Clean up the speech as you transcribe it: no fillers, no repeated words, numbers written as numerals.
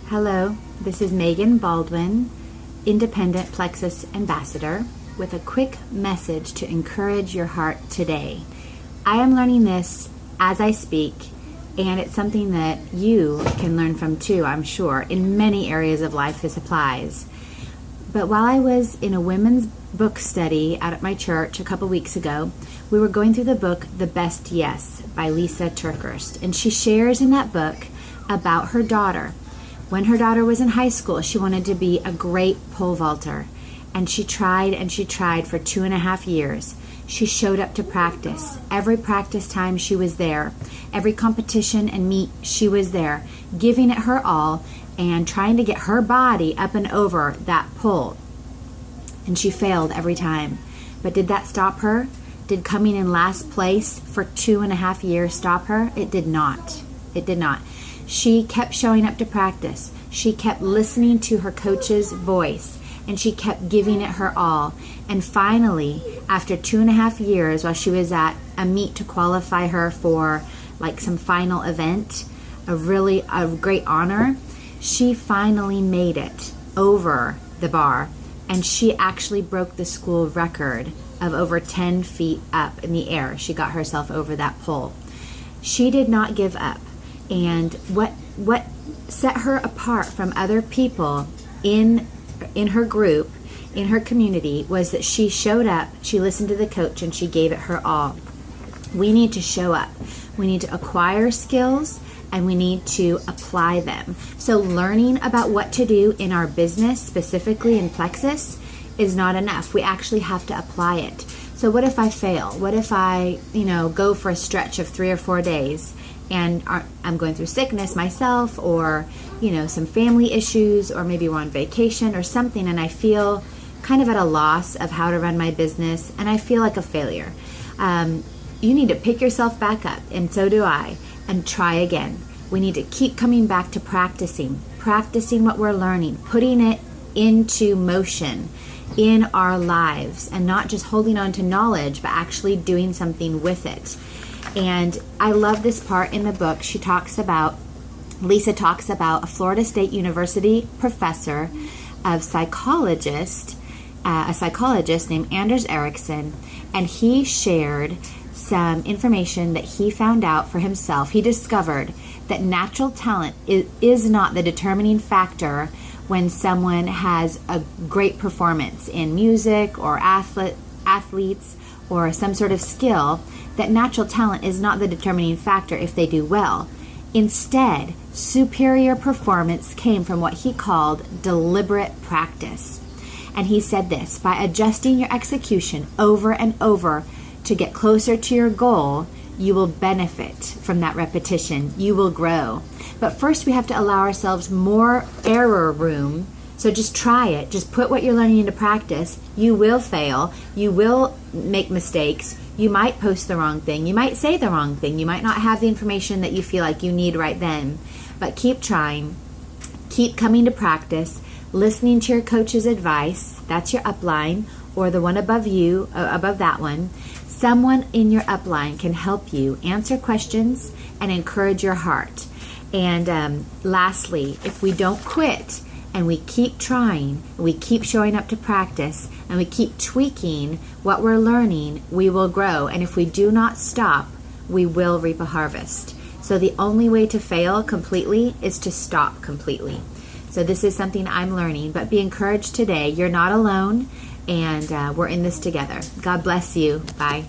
Hello, this is Megan Baldwin, Independent Plexus Ambassador, with a quick message to encourage your heart today. I am learning this as I speak, and it's something that you can learn from too, I'm sure. In many areas of life, this applies. But while I was in a women's book study out at my church a couple weeks ago, we were going through the book The Best Yes by Lisa TerKeurst, and she shares in that book about her daughter. When her daughter was in high school, she wanted to be a great pole vaulter, and she tried for 2.5 years. She showed up to practice. Every practice time she was there. Every competition and meet she was there, giving it her all and trying to get her body up and over that pole. And she failed every time. But did that stop her? Did coming in last place for 2.5 years stop her? It did not. It did not. She kept showing up to practice. She kept listening to her coach's voice, and she kept giving it her all. And finally, after 2.5 years, while she was at a meet to qualify her for like some final event, a great honor, she finally made it over the bar, and she actually broke the school record of over 10 feet up in the air. She got herself over that pole. She did not give up. And what set her apart from other people in her group, in her community, was that she showed up, she listened to the coach, and she gave it her all. We need to show up. We need to acquire skills, and we need to apply them. So learning about what to do in our business, specifically in Plexus, is not enough. We actually have to apply it. So what if I fail? What if I, go for a stretch of 3 or 4 days and I'm going through sickness myself, or, some family issues, or maybe we're on vacation or something, and I feel kind of at a loss of how to run my business, and I feel like a failure. You need to pick yourself back up, and so do I, and try again. We need to keep coming back to practicing what we're learning, putting it into motion in our lives, and not just holding on to knowledge, but actually doing something with it. And I love this part in the book. Lisa talks about a Florida State University professor of a psychologist named Anders Ericsson, and he shared some information that he found out for himself. He discovered that natural talent is not the determining factor when someone has a great performance in music or athletes or some sort of skill. That natural talent is not the determining factor if they do well. Instead, superior performance came from what he called deliberate practice. And he said this: by adjusting your execution over and over to get closer to your goal, you will benefit from that repetition. You will grow. But first we have to allow ourselves more error room. So just try it. Just put what you're learning into practice. You will fail. You will make mistakes. You might post the wrong thing. You might say the wrong thing. You might not have the information that you feel like you need right then. But keep trying. Keep coming to practice. Listening to your coach's advice. That's your upline, or the one above you, above that one. Someone in your upline can help you answer questions and encourage your heart. And lastly, if we don't quit, and we keep trying, we keep showing up to practice, and we keep tweaking what we're learning, we will grow. And if we do not stop, we will reap a harvest. So the only way to fail completely is to stop completely. So this is something I'm learning, but be encouraged today. You're not alone, and we're in this together. God bless you. Bye.